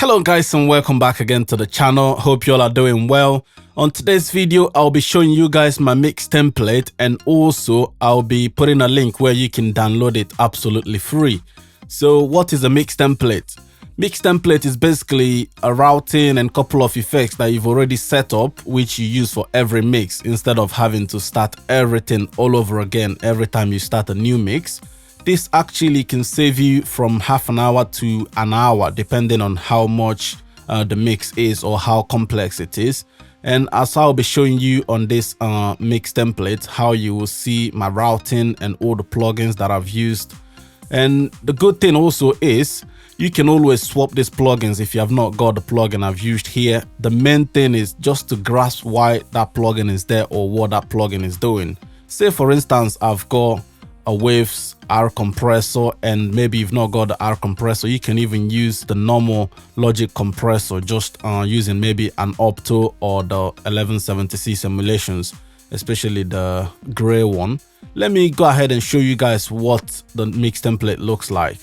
Hello guys, and welcome back again to the channel. Hope you all are doing well. On today's video, I'll be showing you guys my mix template, and also I'll be putting a link where you can download it absolutely free. So what is a mix template? Mix template is basically a routing and couple of effects that you've already set up, which you use for every mix instead of having to start everything all over again every time you start a new mix. This actually can save you from half an hour to an hour depending on how much the mix is or how complex it is. And as I'll be showing you on this mix template, how you will see my routing and all the plugins that I've used. And the good thing also is you can always swap these plugins if you have not got the plugin I've used here. The main thing is just to grasp why that plugin is there or what that plugin is doing. Say for instance, I've got a Waves R compressor, and maybe you've not got the R compressor, you can even use the normal Logic compressor, just using maybe an Opto or the 1170C simulations, especially the gray one. Let me go ahead and show you guys what the mix template looks like.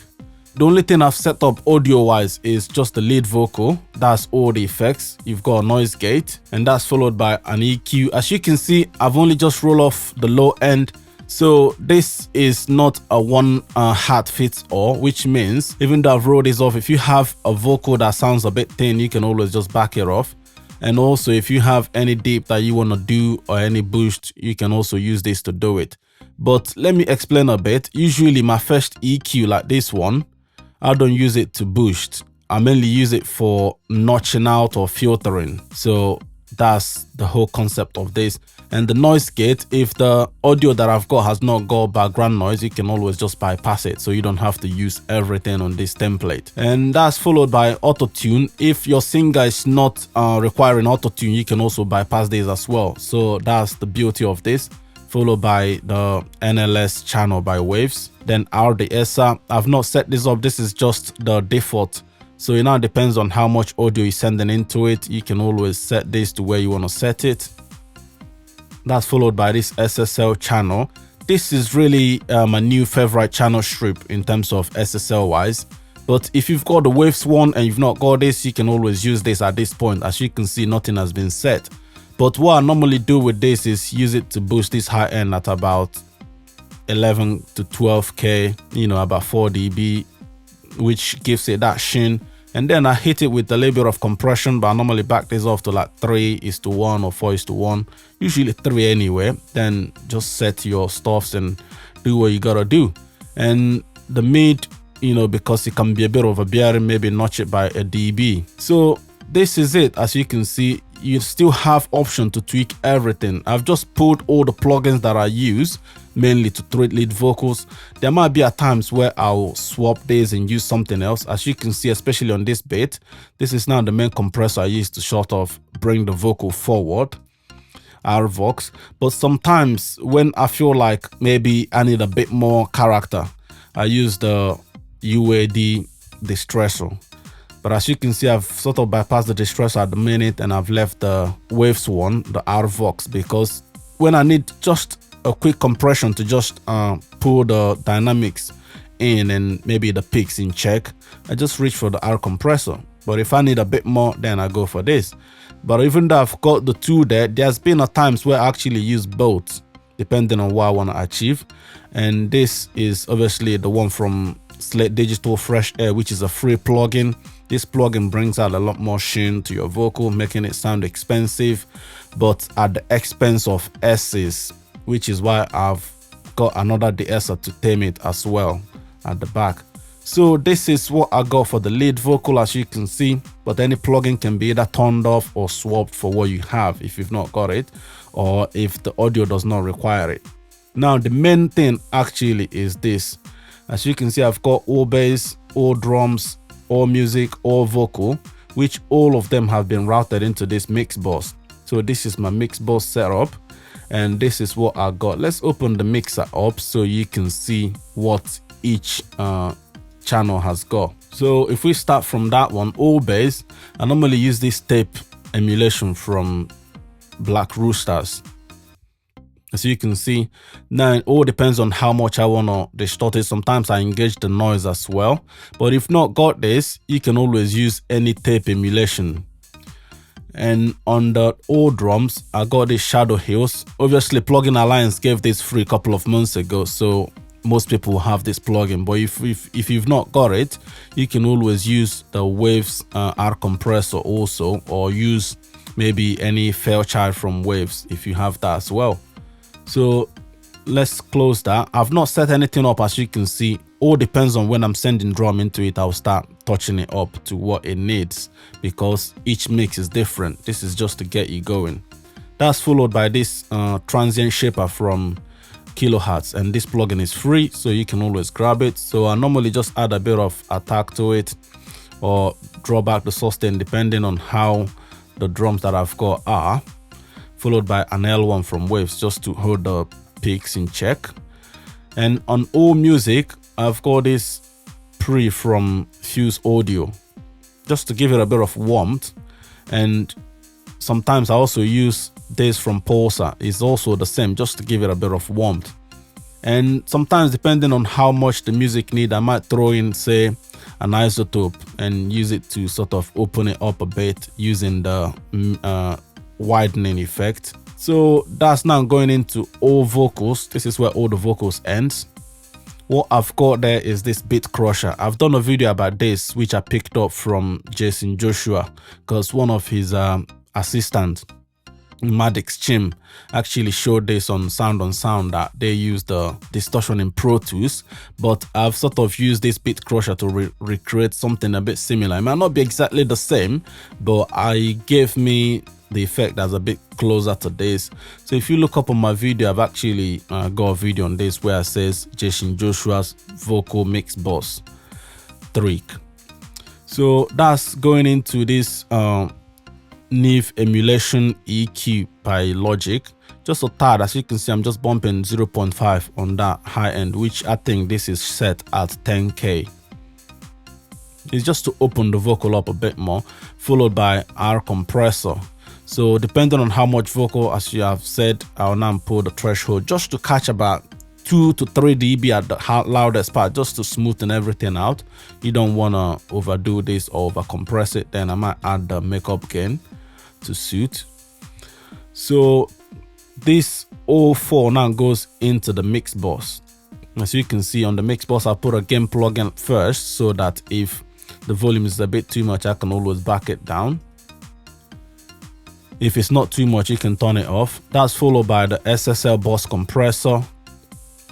The only thing I've set up audio wise is just the lead vocal. That's all the effects. You've got a noise gate, and that's followed by an EQ. As you can see, I've only just rolled off the low end. So this is not a one hat fits all, which means even though I've rolled this off, if you have a vocal that sounds a bit thin, you can always just back it off. And also if you have any deep that you want to do or any boost, you can also use this to do it. But let me explain a bit. Usually my first EQ like this one, I don't use it to boost. I mainly use it for notching out or filtering. So that's the whole concept of this. And the noise gate, if the audio that I've got has not got background noise, you can always just bypass it, so you don't have to use everything on this template. And that's followed by auto tune. If your singer is not requiring auto tune, you can also bypass this as well. So that's the beauty of this. Followed by the NLS channel by Waves, then RDSer. I've not set this up, this is just the default. So it now depends on how much audio you're sending into it. You can always set this to where you want to set it. That's followed by this SSL channel. This is really my new favorite channel strip in terms of SSL wise. But if you've got the Waves one and you've not got this, you can always use this at this point. As you can see, nothing has been set. But what I normally do with this is use it to boost this high end at about 11 to 12K, you know, about 4 dB, which gives it that sheen. And then I hit it with a little bit of compression, but I normally back this off to like 3:1 or 4:1, usually 3 anyway. Then just set your stuffs and do what you gotta do. And the mid, you know, because it can be a bit of a bearing, maybe notch it by a dB. So this is it. As you can see, you still have option to tweak everything. I've just pulled all the plugins that I use mainly to treat lead vocals. There might be at times where I'll swap this and use something else. As you can see, especially on this bit, this is now the main compressor I use to sort of bring the vocal forward, RVox. But sometimes when I feel like maybe I need a bit more character, I use the UAD distressor. But as you can see, I've sort of bypassed the distressor at the minute, and I've left the Waves one, the RVox, because when I need just a quick compression to just pull the dynamics in and maybe the peaks in check, I just reach for the R compressor. But if I need a bit more, then I go for this. But even though I've got the two there, there's been a times where I actually use both depending on what I want to achieve. And this is obviously the one from Slate Digital Fresh Air, which is a free plugin. This plugin brings out a lot more sheen to your vocal, making it sound expensive, but at the expense of S's, which is why I've got another de-esser to tame it as well at the back. So this is what I got for the lead vocal, as you can see. But any plugin can be either turned off or swapped for what you have if you've not got it, or if the audio does not require it. Now the main thing actually is this. As you can see, I've got all bass, all drums, all music, all vocal, which all of them have been routed into this mix bus. So this is my mix bus setup, and this is what I got. Let's open the mixer up so you can see what each channel has got. So if we start from that one, all bass, I normally use this tape emulation from Black Roosters. As you can see, now it all depends on how much I want to distort it. Sometimes I engage the noise as well. But if not got this, you can always use any tape emulation. And on the old drums, I got this Shadow Hills. Obviously, Plugin Alliance gave this free a couple of months ago, so most people have this plugin. But if you've not got it, you can always use the Waves R compressor also, or use maybe any Fairchild from Waves if you have that as well. So let's close that. I've not set anything up, as you can see. All depends on when I'm sending drum into it. I'll start touching it up to what it needs, because each mix is different. This is just to get you going. That's followed by this transient shaper from Kilohertz, and this plugin is free, so you can always grab it. So I normally just add a bit of attack to it, or draw back the sustain depending on how the drums that I've got are, followed by an L1 from Waves just to hold the peaks in check. And on all music, I've got this pre from Fuse Audio just to give it a bit of warmth. And sometimes I also use this from Pulsar. It's also the same, just to give it a bit of warmth. And sometimes, depending on how much the music need, I might throw in, say, an isotope and use it to sort of open it up a bit using the widening effect. So that's now going into all vocals. This is where all the vocals ends. What I've got there is this Beat Crusher. I've done a video about this, which I picked up from Jason Joshua, because one of his assistants, Maddox Chim, actually showed this on Sound on Sound, that they use the distortion in Pro Tools, but I've sort of used this Beat Crusher to recreate something a bit similar. It might not be exactly the same, but I gave me the effect that's a bit closer to this. So if you look up on my video, I've actually got a video on this where it says Jason Joshua's vocal mix boss tweak. So that's going into this Neve emulation EQ by Logic. Just a tad, as you can see, I'm just bumping 0.5 on that high end, which I think this is set at 10K. It's just to open the vocal up a bit more, followed by R compressor. So depending on how much vocal, as you have said, I'll now pull the threshold just to catch about 2 to 3 dB at the loudest part, just to smoothen everything out. You don't want to overdo this or over compress it. Then I might add the makeup gain to suit. So this all 4 now goes into the mix bus. As you can see on the mix bus, I put a gain plugin first, so that if the volume is a bit too much, I can always back it down. If it's not too much, you can turn it off. That's followed by the SSL bus compressor,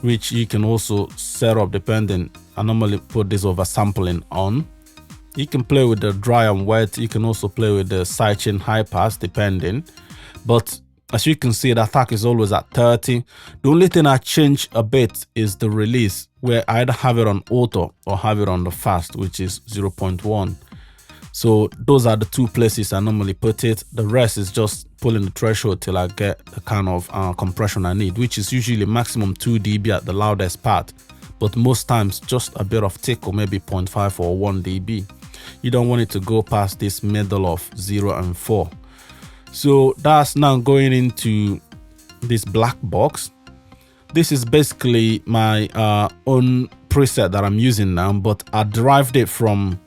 which you can also set up depending. I normally put this over sampling on. You can play with the dry and wet. You can also play with the sidechain high pass depending. But as you can see, the attack is always at 30. The only thing I change a bit is the release, where I either have it on auto or have it on the fast, which is 0.1. So those are the 2 places I normally put it. The rest is just pulling the threshold till I get the kind of compression I need, which is usually maximum 2 dB at the loudest part, but most times just a bit of tickle, maybe 0.5 or 1 dB. You don't want it to go past this middle of 0 and 4. So that's now going into this black box. This is basically my own preset that I'm using now, but I derived it from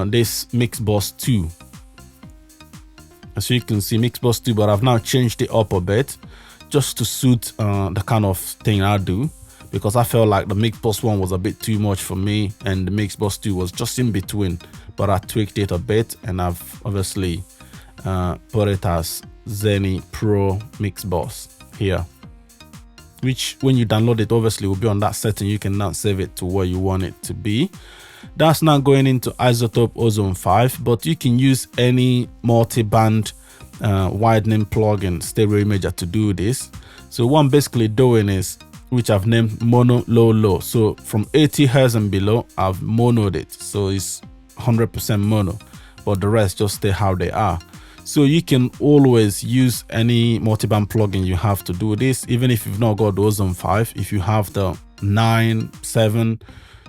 this Mixbus 2. As you can see, Mixbus 2, but I've now changed it up a bit just to suit the kind of thing I do, because I felt like the Mixbus 1 was a bit too much for me and the Mixbus 2 was just in between, but I tweaked it a bit, and I've obviously put it as Zany Pro Mixbus here, which when you download it obviously will be on that setting. You can now save it to where you want it to be. That's now going into Isotope Ozone 5, but you can use any multi-band widening plugin, stereo imager, to do this. So what I'm basically doing is, which I've named mono low low. So from 80 Hz and below, I've monoed it. So it's 100% mono, but the rest just stay how they are. So you can always use any multi-band plugin you have to do this, even if you've not got the Ozone 5. If you have the 9, 7,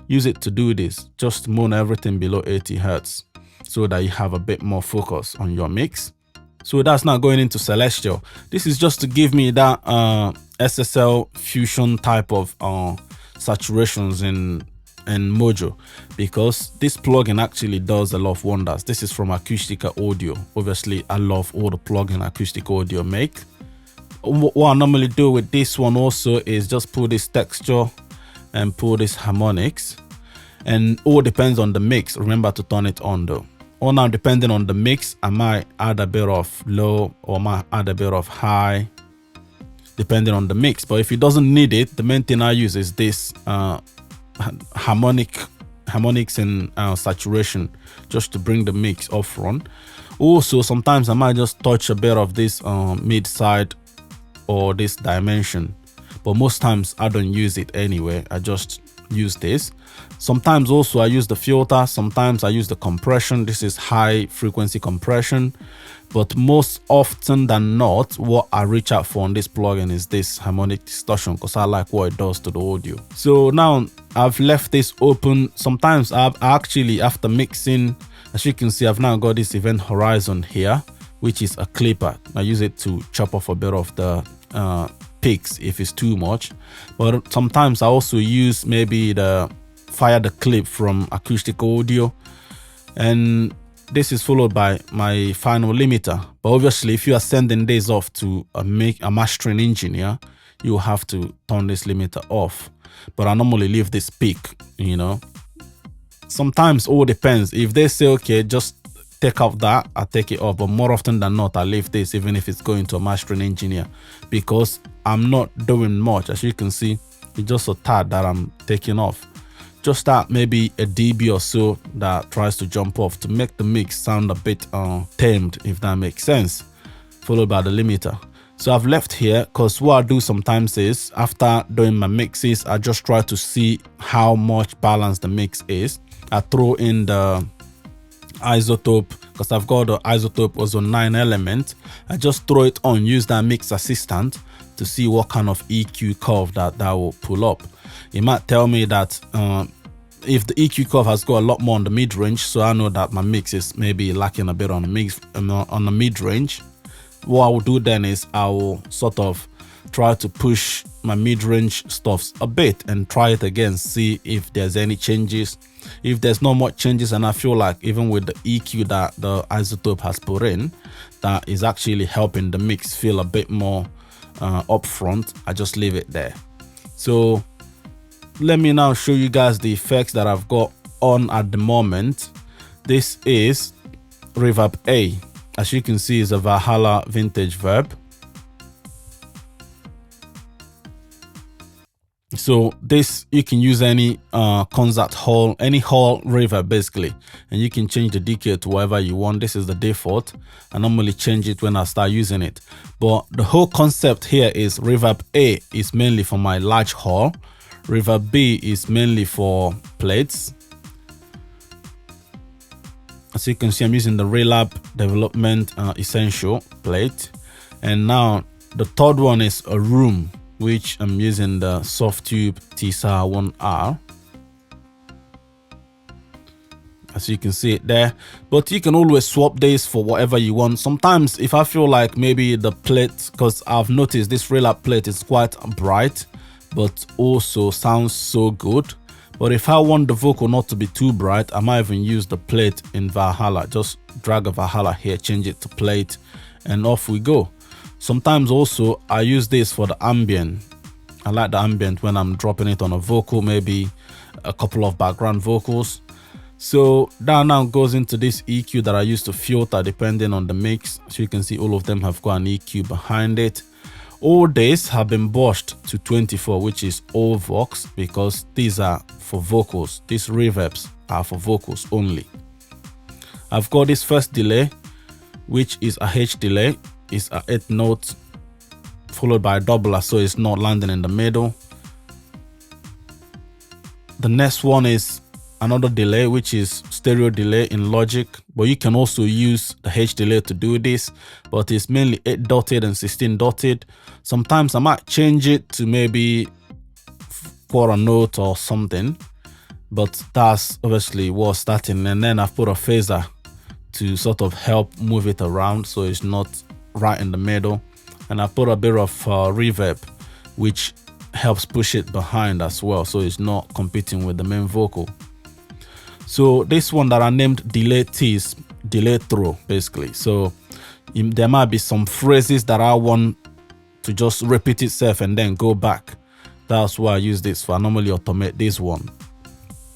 use it to do this. Just mono everything below 80 Hz so that you have a bit more focus on your mix. So that's not going into Celestial. This is just to give me that SSL fusion type of saturations in Mojo, because this plugin actually does a lot of wonders. This is from Acoustica Audio. Obviously, I love all the plugin Acoustica Audio make. What I normally do with this one also is just pull this texture and pull this harmonics, and all depends on the mix. Remember to turn it on though. Or now, depending on the mix, I might add a bit of low or might add a bit of high, depending on the mix. But if it doesn't need it, the main thing I use is this harmonics and saturation, just to bring the mix up front. Also, sometimes I might just touch a bit of this mid side or this dimension, but most times I don't use it anyway. I just use this. Sometimes also I use the filter, sometimes I use the compression. This is high frequency compression, but most often than not, what I reach out for on this plugin is this harmonic distortion, because I like what it does to the audio. So now I've left this open. Sometimes I actually, after mixing, as you can see, I've now got this event horizon here, which is a clipper. I use it to chop off a bit of the peaks if it's too much. But sometimes I also use maybe fire the clip from Acoustic Audio, and this is followed by my final limiter. But obviously, if you are sending this off to a mastering engineer, you have to turn this limiter off. But I normally leave this peak, you know. Sometimes all depends. If they say, okay, just take off that, I take it off. But more often than not, I leave this, even if it's going to a mastering engineer, because I'm not doing much. As you can see, it's just a tad that I'm taking off. Just that maybe a dB or so that tries to jump off to make the mix sound a bit tamed, if that makes sense, followed by the limiter. So I've left here because what I do sometimes is, after doing my mixes, I just try to see how much balance the mix is. I throw in the isotope, because I've got the isotope ozone 9 element. I just throw it on, use that mix assistant to see what kind of EQ curve that will pull up. It might tell me that if the EQ curve has got a lot more on the mid-range, so I know that my mix is maybe lacking a bit on the mix on the mid-range. What I will do then is I will sort of try to push my mid-range stuffs a bit and try it again, see if there's any changes. If there's not much changes, and I feel like even with the EQ that the isotope has put in, that is actually helping the mix feel a bit more upfront, I just leave it there. So let me now show you guys the effects that I've got on at the moment. This is Reverb A. As you can see, is a Valhalla vintage verb. So this, you can use any concert hall, any hall reverb basically, and you can change the decay to whatever you want. This is the default. I normally change it when I start using it. But the whole concept here is Reverb A is mainly for my large hall. Reverb B is mainly for plates. As you can see, I'm using the Relab Development Essential plate. And now the third one is a room, which I'm using the Softtube TSAR 1R. As you can see it there. But you can always swap this for whatever you want. Sometimes if I feel like maybe the plate, because I've noticed this Relab plate is quite bright, but also sounds so good. But if I want the vocal not to be too bright, I might even use the plate in Valhalla. Just drag a Valhalla here, change it to plate, and off we go. Sometimes also I use this for the ambient. I like the ambient when I'm dropping it on a vocal, maybe a couple of background vocals. So that now goes into this EQ that I use to filter depending on the mix. So you can see all of them have got an EQ behind it. All these have been bushed to 24, which is all Vox, because these are for vocals. These reverbs are for vocals only. I've got this first delay, which is a H delay. It's a 8 note followed by a doubler, so it's not landing in the middle. The next one is another delay, which is stereo delay in Logic, but you can also use the H delay to do this, but it's mainly 8 dotted and 16 dotted. Sometimes I might change it to maybe quarter note or something, but that's obviously what's starting. And then I've put a phaser to sort of help move it around so it's not right in the middle. And I put a bit of reverb, which helps push it behind as well, so it's not competing with the main vocal. So this one that I named delay T is delay throw, basically. So there might be some phrases that I want to just repeat itself and then go back. That's why I use this for. I normally automate this one.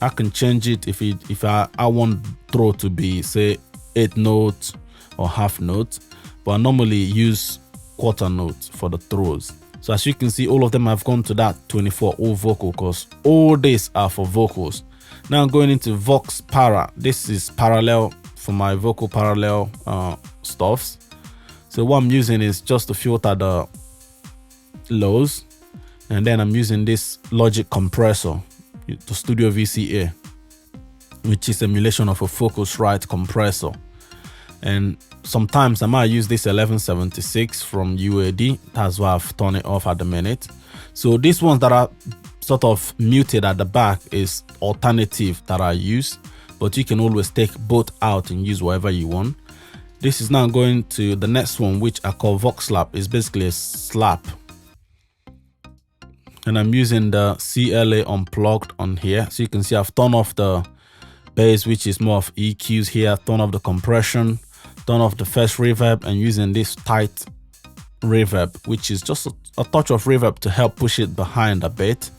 I can change it if I want throw to be, say, 8 notes or half notes, but I normally use quarter notes for the throws. So as you can see, all of them have gone to that 24 all vocal, because all these are for vocals. Now I'm going into Vox Para. This is parallel for my vocal parallel stuffs. So what I'm using is just to filter the lows, and then I'm using this Logic compressor, the Studio VCA, which is emulation of a Focusrite compressor. And sometimes I might use this 1176 from UAD. That's why I've turned it off at the minute. So these ones that are sort of muted at the back is alternative that I use, but you can always take both out and use whatever you want. This is now going to the next one, which I call Vox Slap. It's basically a slap. And I'm using the CLA unplugged on here. So you can see I've turned off the bass, which is more of EQs here, turn off the compression, turn off the first reverb, and using this tight reverb, which is just a touch of reverb to help push it behind a bit,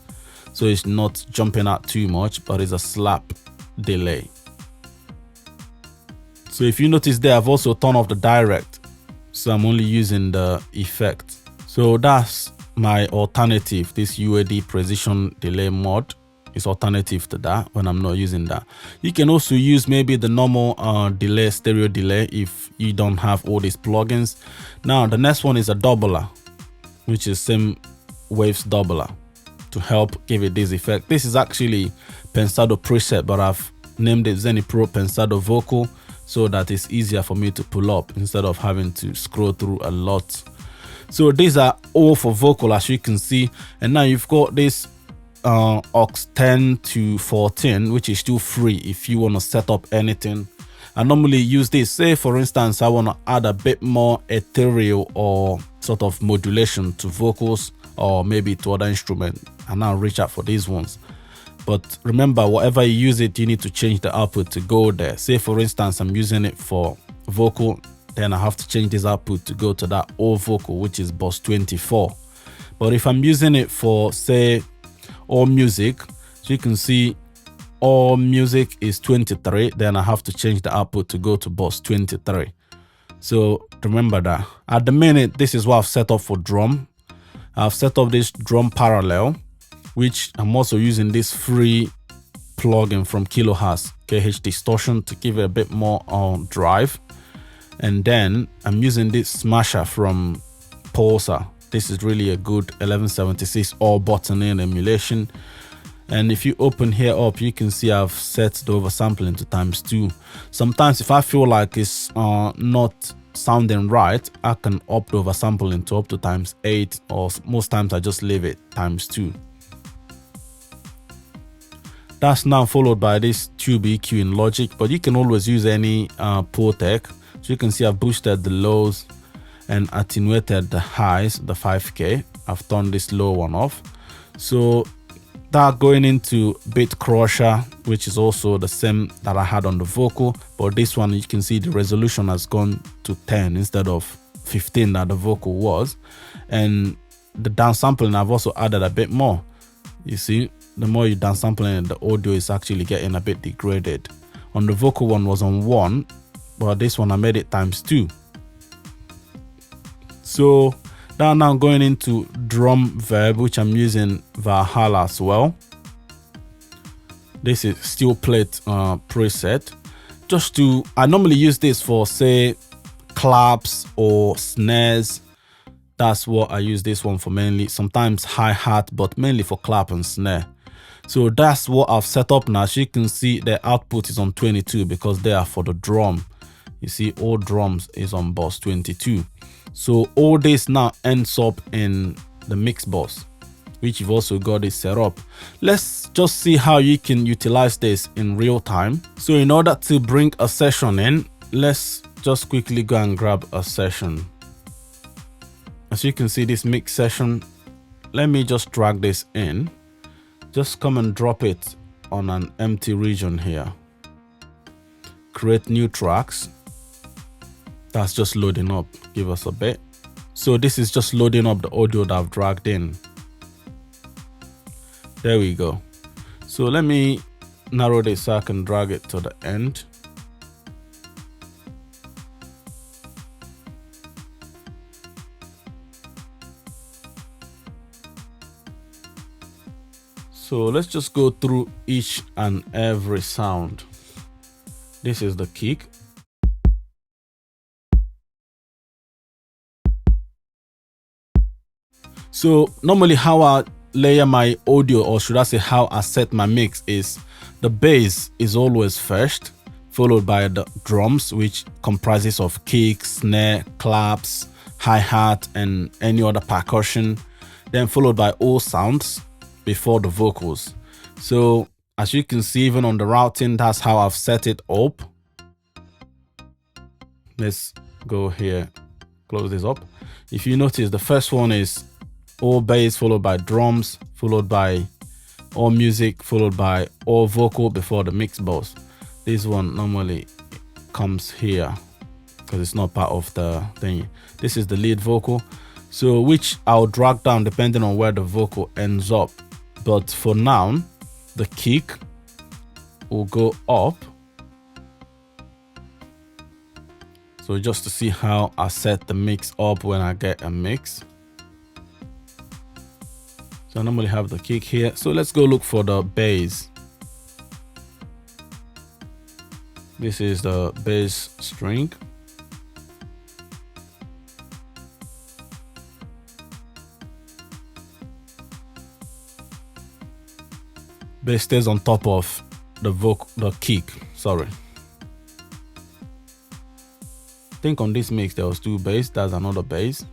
so it's not jumping out too much, but it's a slap delay. So if you notice there, I've also turned off the direct, so I'm only using the effect. So that's my alternative. This UAD precision delay mod is alternative to that when I'm not using that. You can also use maybe the normal delay, stereo delay, if you don't have all these plugins. Now the next one is a doubler, which is same waves doubler, to help give it this effect. This is actually Pensado preset, but I've named it Zany Pro Pensado Vocal so that it's easier for me to pull up instead of having to scroll through a lot. So these are all for vocal, as you can see. And now you've got this aux 10 to 14, which is still free if you want to set up anything. I normally use this. Say for instance, I want to add a bit more ethereal or sort of modulation to vocals or maybe to other instruments, and I'll reach out for these ones. But remember, whatever you use it, you need to change the output to go there. Say for instance, I'm using it for vocal, then I have to change this output to go to that all vocal, which is bus 24. But if I'm using it for, say, all music, so you can see all music is 23, then I have to change the output to go to bus 23. So remember that. At the minute, this is what I've set up for drum. I've set up this drum parallel, which I'm also using this free plugin from Kilohertz, KH Distortion, to give it a bit more drive. And then I'm using this smasher from Pulsar. This is really a good 1176 all button in emulation. And if you open here up, you can see I've set the oversampling to ×2. Sometimes if I feel like it's not sounding right, I can up the oversampling to up to ×8, or most times I just leave it ×2. That's now followed by this tube EQ in Logic, but you can always use any Pro-Tech. So you can see I've boosted the lows and attenuated the highs, the 5K. I've turned this low one off. So that going into Beat Crusher, which is also the same that I had on the vocal, but this one you can see the resolution has gone to 10 instead of 15 that the vocal was. And the downsampling, I've also added a bit more. You see, the more you downsampling, the audio is actually getting a bit degraded. On the vocal one was on 1, but this one I made it ×2. So now going into drum verb, which I'm using Valhalla as well. This is steel plate preset. I normally use this for, say, claps or snares. That's what I use this one for mainly. Sometimes hi-hat, but mainly for clap and snare. So that's what I've set up now. As you can see, the output is on 22 because they are for the drum. You see, all drums is on bus 22. So all this now ends up in the mix bus, which you've also got it set up. Let's just see how you can utilize this in real time. So in order to bring a session in, let's just quickly go and grab a session. As you can see, this mix session, let me just drag this in. Just come and drop it on an empty region here. Create new tracks. That's just loading up. Give us a bit. So this is just loading up the audio that I've dragged in. There we go. So let me narrow this so I can drag it to the end. So let's just go through each and every sound. This is the kick. So normally how I layer my audio, or should I say how I set my mix, is the bass is always first, followed by the drums, which comprises of kick, snare, claps, hi-hat, and any other percussion, then followed by all sounds before the vocals. So as you can see, even on the routing, that's how I've set it up. Let's go here, close this up. If you notice, the first one is all bass, followed by drums, followed by all music, followed by all vocal before the mix box. This one normally comes here because it's not part of the thing. This is the lead vocal, so which I'll drag down depending on where the vocal ends up. But for now, the kick will go up. So just to see how I set the mix up when I get a mix. So I normally have the kick here. So let's go look for the bass. This is the bass string. Bass stays on top of the kick, sorry. I think on this mix there was two bass, that's another bass.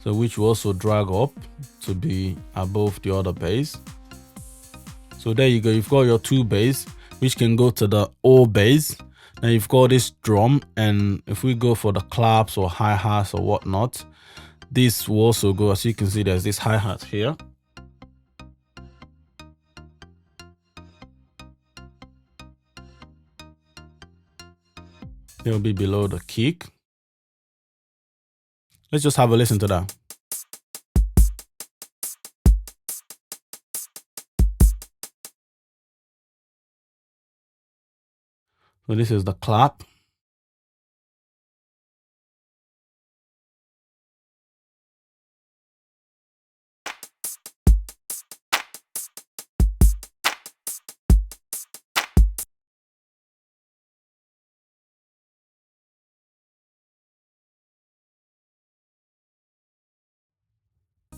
So which will also drag up to be above the other bass. So there you go, you've got your two bass, which can go to the O bass. Now you've got this drum, and if we go for the claps or hi-hats or whatnot, this will also go. As you can see, there's this hi-hat here. It will be below the kick. Let's just have a listen to that. So this is the clap.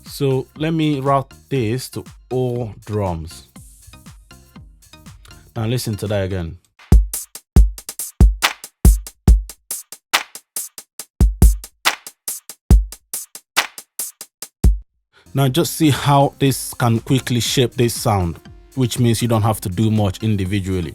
So let me route this to all drums. Now listen to that again. Now just see how this can quickly shape this sound, which means you don't have to do much individually.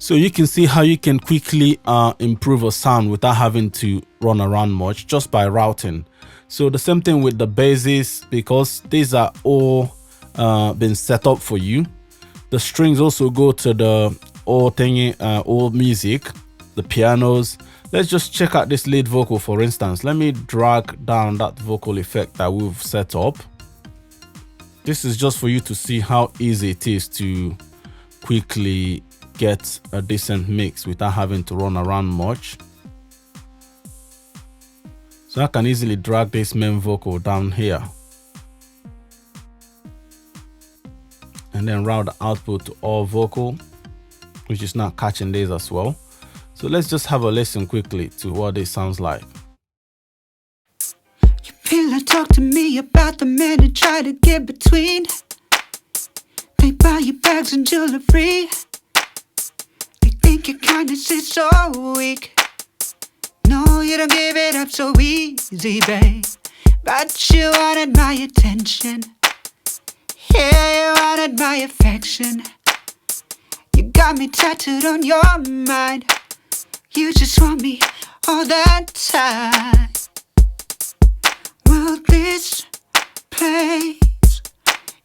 So you can see how you can quickly improve a sound without having to run around much, just by routing. So the same thing with the basses, because these are all been set up for you. The strings also go to the all thingy, all music, the pianos. Let's just check out this lead vocal, for instance. Let me drag down that vocal effect that we've set up. This is just for you to see how easy it is to quickly get a decent mix without having to run around much. So I can easily drag this main vocal down here and then route the output to all vocal, which is not catching this as well. So let's just have a listen quickly to what this sounds like. You pillow talk to me about the men who try to get between. They buy you bags and jewelry. They think your kindness is so weak. No, you don't give it up so easy, babe. But you wanted my attention. Yeah, you wanted my affection. You got me tattooed on your mind. You just want me all that time. Well, this place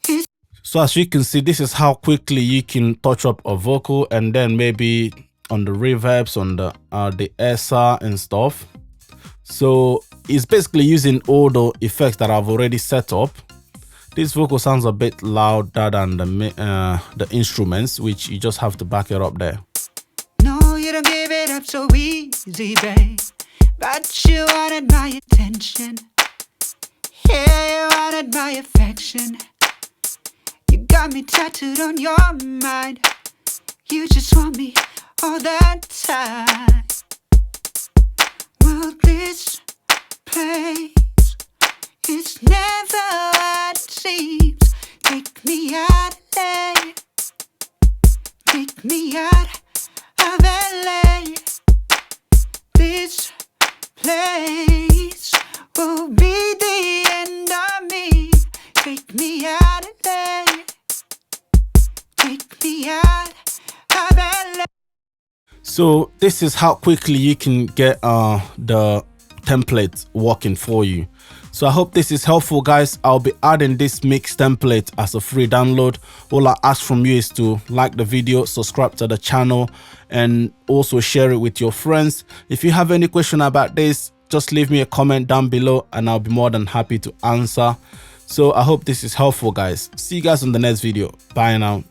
is... So as you can see, this is how quickly you can touch up a vocal, and then maybe on the reverbs, on the SR and stuff. So it's basically using all the effects that I've already set up. This vocal sounds a bit louder than the instruments, which you just have to back it up there. No, you don't give it up so easy, babe. But you wanted my attention. Yeah, you wanted my affection. You got me tattooed on your mind. You just want me all that time. Well, this place is never what it seems. Take me out of LA. Take me out of LA. This place will be the end of me. Take me out of LA. Take me out of LA. So this is how quickly you can get the template working for you. So I hope this is helpful, guys. I'll be adding this mix template as a free download. All I ask from you is to like the video, subscribe to the channel, and also share it with your friends. If you have any question about this, just leave me a comment down below and I'll be more than happy to answer. So I hope this is helpful, guys. See you guys on the next video. Bye now.